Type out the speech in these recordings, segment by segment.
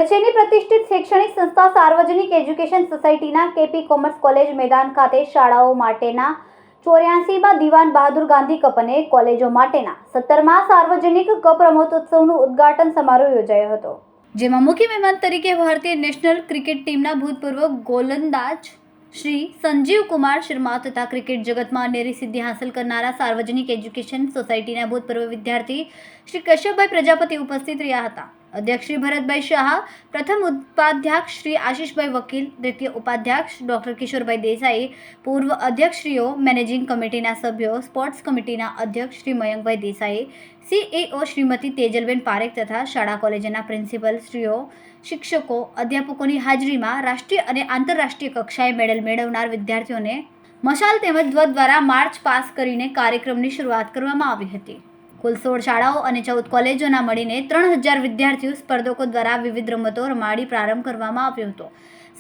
ભરૂચની પ્રતિષ્ઠિત શૈક્ષણિક સંસ્થા સાર્વજનિક એજ્યુકેશન સોસાયટીના કેપી કોમર્સ કોલેજ મેદાન ખાતે શાળાઓ માટેના 84માં દીવાન બહાદુર ગાંધી કપ અને કોલેજો માટેના 17મા સાર્વજનિક કપ રમતોત્સવનું ઉદ્ઘાટન સમારોહ યોજાયો હતો, જેમાં મુખ્ય મહેમાન તરીકે ભારતીય નેશનલ ક્રિકેટ ટીમના ભૂતપૂર્વ ગોલંદાજ શ્રી સંજીવ કુમાર શર્મા તથા ક્રિકેટ જગતમાં અનેરી સિદ્ધિ હાંસલ કરનારા સાર્વજનિક એજ્યુકેશન સોસાયટીના ભૂતપૂર્વ વિદ્યાર્થી શ્રી કશ્યપભાઈ પ્રજાપતિ ઉપસ્થિત રહ્યા હતા। अध्यक्ष श्री भरतभाई शाह, प्रथम उपाध्यक्ष श्री आशीषभाई वकील, द्वितीय उपाध्यक्ष डॉक्टर किशोरभाई देसाई, पूर्व अध्यक्षश्रीओ, मैनेजिंग कमिटीना सभ्यों, स्पोर्ट्स कमिटीना अध्यक्ष श्री मयंकभाई देसाई, सीईओ श्रीमती तेजलबेन पारेख तथा शाळा कॉलेजना प्रिंसिपल श्रीओ, शिक्षकों, अध्यापकोनी हाजरीमां राष्ट्रीय और आंतरराष्ट्रीय कक्षाए मेडल मेळवनार विद्यार्थीओने मशाल तेमज ध्वज द्वारा मार्च पास करीने कार्यक्रमनी शरूआत करवामां आवी हती। कुल 16 शाळाओं और 14 कॉलेजोना मळीने 3000 विद्यार्थीओ स्पर्धको द्वारा विविध रमतो रमाड़ी प्रारंभ करवामां आव्यो हतो।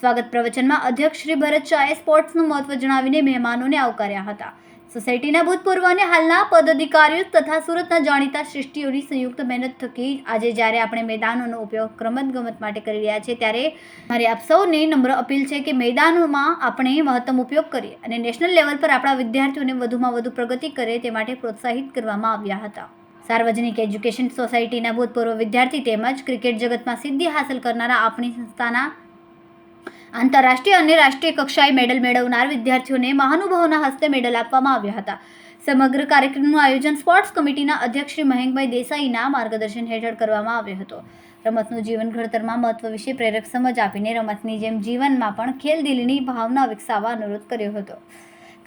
स्वागत प्रवचनमां अध्यक्ष श्री भरत शाहे स्पोर्ट्सनुं महत्व जणावीने मेहमानोने आवकार्या हता। सोसायटीना भूतपूर्व अने हालना पदाधिकारीओ तथा सूरतना जाणीता सृष्टिओनी संयुक्त मेहनत थकी आजे ज्यारे आपणे मैदानोनो उपयोग रमत-गमत माटे करी रह्या छे त्यारे मारी आप सौने नम्र अपील छे के मैदानोमां आपणे महत्तम उपयोग करीए अने नेशनल लेवल पर आपणा विद्यार्थीओने वधुमां वधु प्रगति करे ते माटे प्रोत्साहित करवामां આવ્યા હતા। सार्वजनिक एज्युकेशन सोसायटीना भूतपूर्व विद्यार्थी तेमज क्रिकेट जगतमां सिद्धि हासिल करनारा आपणी संस्थाना आंतरराष्ट्रीय और राष्ट्रीय कक्षाए मेडल मेळवनार विद्यार्थीओने महानुभावोना हस्ते मेडल आपवामां આવ્યા હતા। समग्र कार्यक्रमનું आयोजन स्पोर्ट्स कमिटीना अध्यक्ष श्री मयंकभाई देसाईना मार्गदर्शन हेठळ करवामां આવ્યો હતો। रमतનું जीवन घडतરમાં महत्व विશે प्रेरक समज आपीने रमतनी जेम जीवનમાં પણ ખેલદિલીની ભાવના વિકસાવવા અનુરોધ કર્યો હતો।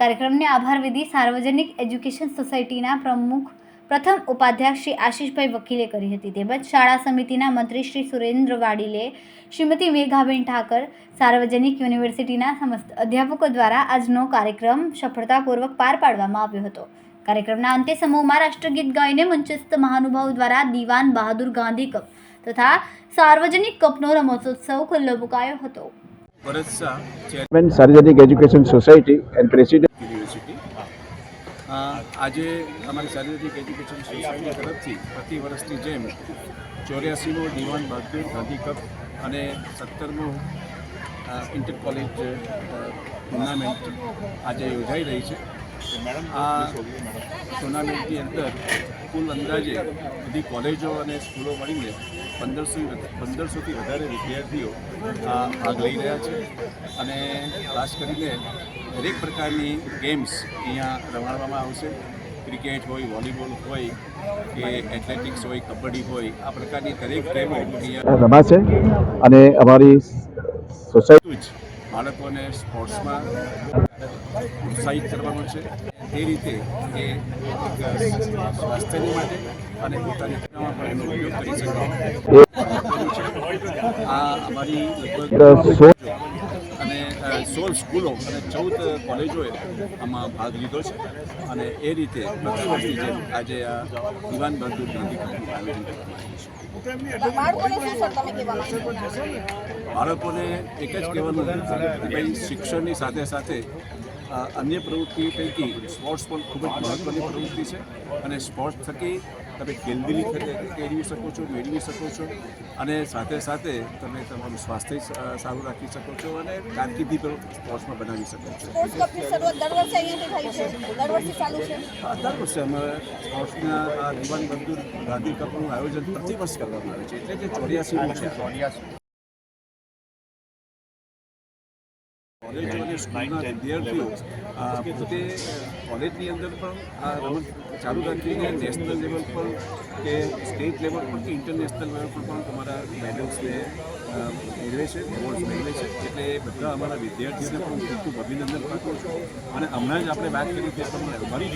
કાર્યક્રમને આભાર વિધિ સાર્વજનિક એજ્યુકેશન સોસાયટીના પ્રમુખ प्रथम उपाध्यक्ष श्री आशीषभाई वकीले करी हती। तेमज शाळा समितिना मंत्री श्री सुरेन्द्र वाडीले, श्रीमती मेघाबेन ठाकर, सार्वजनिक युनिवर्सिटीना समस्त अध्यापको द्वारा आजनो कार्यक्रम सफलतापूर्वक पार पाडवामां આવ્યો હતો। कार्यक्रमना अंते समूहमां राष्ट्रगीत गाईने मंचस्थ महानुभाव द्वारा दीवान बहादुर गांधी कप तथा सार्वजनिक कपनो रमतोत्सव खुल्लो मुकायो હતો। भरत शाह, चेयरमैन सार्वजनिक education society and president university. आज अमरी सार्वजनिक एज्युकेशन सोसायटी तरफथी प्रति वर्षनी जेम 84मो दीवान बहादुर गांधी कप और 17मो इंटर कॉलेज टूर्नामेंट आज योजाई रही है। आ टूर्नामेंटनी अंदर कुल अंदाजे बधी कॉलेजों और स्कूलों मळीने 1500 थी वधारे विद्यार्थीओ भाग लई रह्या छे अने खास करीने दरेक प्रकारनी गेम्स अहींया रमाडवामां आवशे। क्रिकेट होय, वॉलीबॉल होय के एथलेटिक्स होय, कबड्डी होय, आ प्रकारनी दरेक गेमो अहींया रमाशे अने अमारी सोसायटी बाळकोने स्पोर्ट्समां प्रोत्साहित करवानो छे। ते रीते ए स्वास्थ्यनी माटे અને પોતાની ક્રિયામાં પણ એનો ઉપયોગ કરી શકે આ અમારી લગભગ અને 16 સ્કૂલો અને 14 કોલેજોએ આમાં ભાગ લીધો છે અને એ રીતે પ્રતિ વર્ષની જેમ આજે આ દીવાન બહાદુર ગાંધી કપનું આયોજન કરવામાં આવ્યું છે। બાળકોને એક જ કહેવાનું કે ભાઈ શિક્ષણની સાથે સાથે अन्य प्रवृत्ति पैकी स्पोर्ट्स पण खूब ज महत्वनी प्रवृत्ति है और स्पोर्ट्स थकी તમે ખેલદિલી કેળવી શકો છો, મેળવી શકો છો અને સાથે સાથે તમે તમારું સ્વાસ્થ્ય સારું રાખી શકો છો અને કારકિર્દી પણ સ્પોર્ટ્સમાં બનાવી શકો છો। દર વર્ષે અમે સ્પોર્ટ્સના આ દીવાન બહાદુર ગાંધી કપનું આયોજન પ્રતિ વર્ષ કરવામાં આવે છે, એટલે કે 84મું છે। कॉलेज और स्कूलना विद्यार्थीओ पोते कॉलेजनी अंदर पण आ रमत चालू राखीने नेशनल लेवल पर के स्टेट लेवल पर के इंटरनेशनल लेवल पर पण तमारा मेडल्सने मेळवे छे, एवोर्ड्स मेळवे छे। એટલે બધા અમારા વિદ્યાર્થીઓને પણ ખૂબ ખૂબ અભિનંદન પાઠવું છું અને હમણાં જ આપણે વાત કરી તે પ્રમાણે અમારી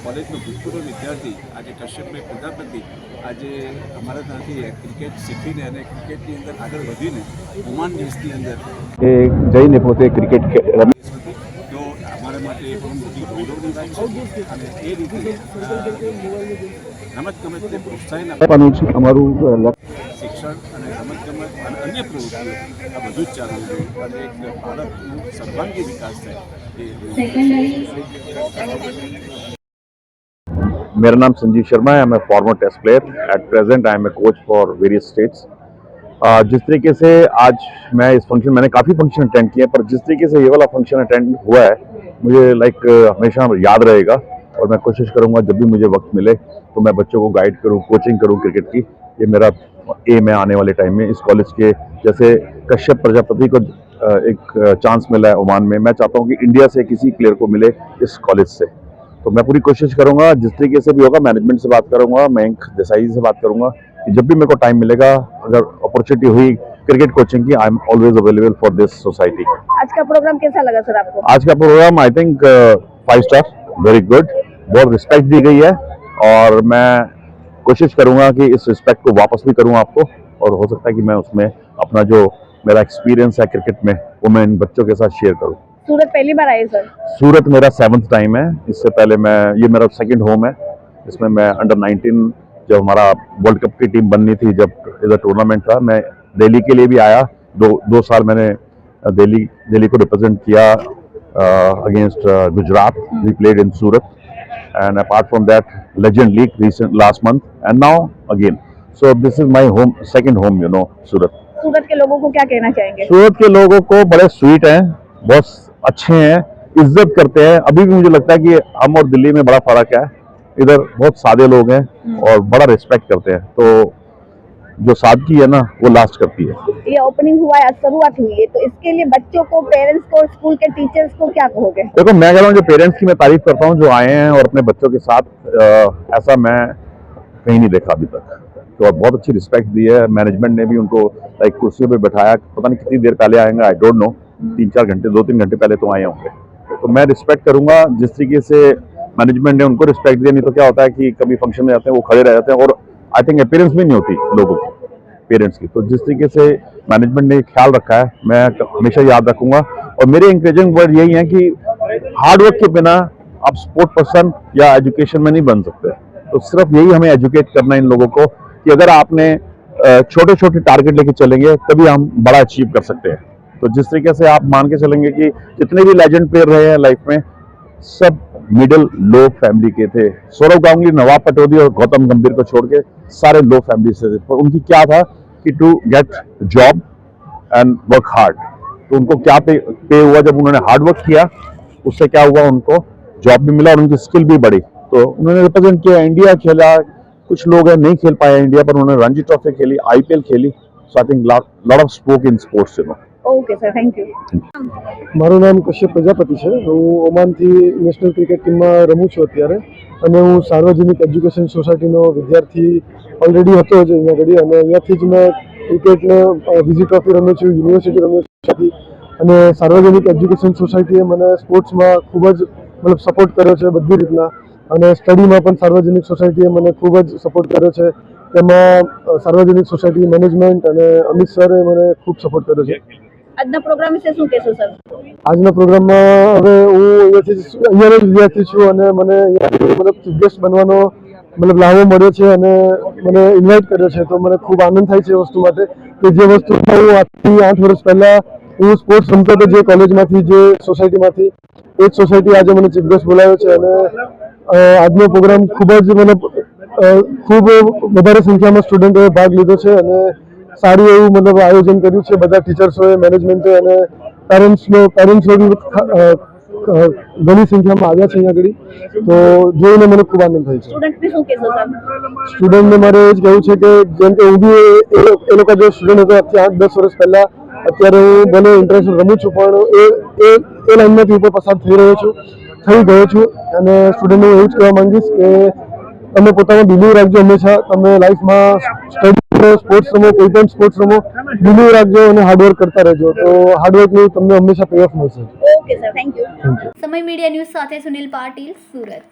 कॉलेजનો ભૂતપૂર્વ વિદ્યાર્થી આજે કશ્યપભાઈ પ્રજાપતિ આજે અમારા ત્યાંથી ક્રિકેટ શીખીને અને ક્રિકેટની અંદર આગળ વધીને ઓમાન દેશની અંદર એ જઈને પોતે ક્રિકેટ રમી હતી, તો અમારા માટે એ પણ મોટી ગૌરવની વાત છે અને એ રીતે રમતગમતને પ્રોત્સાહન આપવાનું છે અમારું શિક્ષણ અને રમતગમત અને અન્ય પ્રવૃત્તિઓ આ બધું જ ચાલવું જોઈએ અને એક બાળકનું સર્વાંગી વિકાસ થાય એ। मेरा नाम संजीव शर्मा है। I am a former test player. At present I am a coach for various states. जिस तरीके से आज मैं इस फंक्शन मैंने काफ़ी फंक्शन अटेंड किए हैं, पर जिस तरीके से ये वाला फंक्शन अटेंड हुआ है मुझे हमेशा याद रहेगा। और मैं कोशिश करूंगा जब भी मुझे वक्त मिले तो मैं बच्चों को गाइड करूं, कोचिंग करूं क्रिकेट की। ये मेरा एम है आने वाले टाइम में। इस कॉलेज के जैसे कश्यप प्रजापति को एक चांस मिला है ओमान में, मैं चाहता हूँ कि इंडिया से किसी प्लेयर को मिले इस कॉलेज से। तो मैं पूरी कोशिश करूंगा, जिस तरीके से भी होगा मैनेजमेंट से बात करूंगा, मयंक देसाई से बात करूंगा कि जब भी मेरे को टाइम मिलेगा, अगर अपॉर्चुनिटी हुई क्रिकेट कोचिंग की, I am always available for this society. आज का प्रोग्राम कैसा लगा सर आपको? आज का programme I think 5 star, very good. बहुत रिस्पेक्ट दी गई है और मैं कोशिश करूंगा कि इस रिस्पेक्ट को वापस भी करूं आपको, और हो सकता है कि मैं उसमें अपना जो मेरा एक्सपीरियंस है क्रिकेट में वो मैं इन बच्चों के साथ शेयर करूं। सूरत पहली बार आए सर? सूरत मेरा 7th टाइम है। इससे पहले ये मेरा सेकंड होम है। इसमें मैं अंडर 19 जब हमारा वर्ल्ड कप की टीम बननी थी, जब इधर टूर्नामेंट था, मैं दिल्ली के लिए भी आया। दो साल मैंने दिल्ली को रिप्रेजेंट किया against Gujarat. We played in Surat and apart from that legend league recent last month and now again. So this is my home, second home, Surat. Surat के लोगों को क्या कहना चाहेंगे? सूरत के लोगों को बड़े स्वीट हैं, बहुत अच्छे हैं, इज्जत करते हैं। अभी भी मुझे लगता है कि हम और दिल्ली में बड़ा फर्क है। इधर बहुत सादे लोग हैं और बड़ा रिस्पेक्ट करते हैं। तो जो सादगी है ना वो लास्ट करती है। ये ओपनिंग हुआ है, आज शुरुआत हुई है, तो इसके लिए बच्चों को, पेरेंट्स को, स्कूल के टीचर्स को क्या कहोगे? देखो, मैं कह रहा हूँ जो पेरेंट्स की मैं तारीफ करता हूँ जो आए हैं और अपने बच्चों के साथ, ऐसा मैं कहीं नहीं देखा अभी तक। तो बहुत अच्छी रिस्पेक्ट दी है। मैनेजमेंट ने भी उनको लाइक कुर्सियों पे बैठाया। पता नहीं कितनी देर पहले आएंगे, आई डोंट नो, 3-4 घंटे, 2-3 घंटे पहले तो आए होंगे। तो मैं रिस्पेक्ट करूंगा जिस तरीके से मैनेजमेंट ने उनको रिस्पेक्ट दिया। नहीं तो क्या होता है कि कभी फंक्शन में जाते हैं वो खड़े रह जाते हैं और आई थिंक अपीयरेंस भी नहीं होती लोगों की, पेरेंट्स की। तो जिस तरीके से मैनेजमेंट ने ख्याल रखा है मैं हमेशा याद रखूंगा। और मेरे इंकरेजिंग वर्ड यही है कि हार्डवर्क के बिना आप स्पोर्ट पर्सन या एजुकेशन में नहीं बन सकते। तो सिर्फ यही हमें एजुकेट करना है इन लोगों को कि अगर आपने छोटे छोटे टारगेट लेके चलेंगे तभी हम बड़ा अचीव कर सकते हैं। तो जिस तरीके से आप मान के चलेंगे कि जितने भी लेजेंड प्लेयर रहे हैं लाइफ में, सब मिडिल लो फैमिली के थे। सौरव गांगुली, नवाब पटौदी और गौतम गंभीर को छोड़ के सारे लो फैमिली से थे। पर उनकी क्या था कि to get job and work hard. तो उनको क्या पे हुआ? जब उन्होंने हार्ड वर्क किया उससे क्या हुआ, उनको जॉब भी मिला और उनकी स्किल भी बढ़ी। तो उन्होंने रिप्रेजेंट किया, इंडिया खेला। कुछ लोग हैं नहीं खेल पाए इंडिया, पर उन्होंने रणजी ट्रॉफी खेली, IPL खेली। So I think lot of spoke in sports, okay sir, thank you. મારું નામ કશ્યપ પ્રજાપતિ છે। હું ઓમાનથી નેશનલ ક્રિકેટ ટીમમાં રમું છું અત્યારે, અને હું સાર્વજનિક એજ્યુકેશન સોસાયટીનો વિદ્યાર્થી ઓલરેડી હતો જ અહીંયા ઘડી, અને અહીંયાથી જ મેં ક્રિકેટને વિઝી ટ્રોફી રમ્યો છું, યુનિવર્સિટી રમ્યો છું, અને સાર્વજનિક એજ્યુકેશન સોસાયટીએ મને સ્પોર્ટ્સમાં ખૂબ જ સપોર્ટ કર્યો છે બધી રીતના, અને સ્ટડીમાં પણ સાર્વજનિક સોસાયટીએ મને ખૂબ જ સપોર્ટ કર્યો છે। તેમાં સાર્વજનિક સોસાયટી મેનેજમેન્ટ અને અમિત સરે મને ખૂબ સપોર્ટ કર્યો છે। આજના પ્રોગ્રામ વિશે શું કહેશો સર? આજના પ્રોગ્રામમાં હવે હું અહીંયાનો જ વિદ્યાર્થી છું અને મને ચીફ ગેસ્ટ બનવાનો લાવો મળ્યો છે અને મને ઇન્વાઇટ કર્યો છે। તો મને ખૂબ આનંદ થાય છે એ વસ્તુ માટે કે જે વસ્તુમાં હું આજથી 8 વર્ષ પહેલાં હું સ્પોર્ટ્સ રમતો હતો જે કોલેજમાંથી, જે સોસાયટીમાંથી, એ જ સોસાયટી આજે મને ચીફ ગેસ્ટ બોલાવ્યો છે। અને આજનો પ્રોગ્રામ ખૂબ જ ખૂબ વધારે સંખ્યામાં સ્ટુડન્ટોએ ભાગ લીધો છે અને સારું એવું આયોજન કર્યું છે બધા ટીચર્સોએ, મેનેજમેન્ટે, અને પેરેન્ટ્સો બી ઘણી સંખ્યામાં આવ્યા છે અહીંયા આગળ। તો જોઈને મને ખૂબ આનંદ થાય છે। સ્ટુડન્ટને શું કહેશો સર? સ્ટુડન્ટને મારે એ જ કહેવું છે કે જેમ કે હું બી એ લોકો જે સ્ટુડન્ટ હતો આજથી 8-10 વર્ષ પહેલાં, અત્યારે હું ભલે ઇન્ટરનેશનલ રમું છું પણ એ લાઈનમાંથી ઉપર પસાર થઈ ગયો છું। અને સ્ટુડન્ટને હું એવું જ કહેવા માંગીશ કે તમે પોતાનો બિલીવ રાખજો હંમેશા। તમે લાઈફમાં સ્ટડી, સ્પોર્ટ્સ રમો, કોઈ પણ સ્પોર્ટ્સ રમો, બિલીવ રાખજો અને હાર્ડવર્ક કરતા રહેજો। તો હાર્ડવર્કનું તમને હંમેશા પે ઓફ મળશે। Okay sir, thank you. સમય મીડિયા ન્યૂઝ સાથે સુનિલ પાટીલ, સુરત।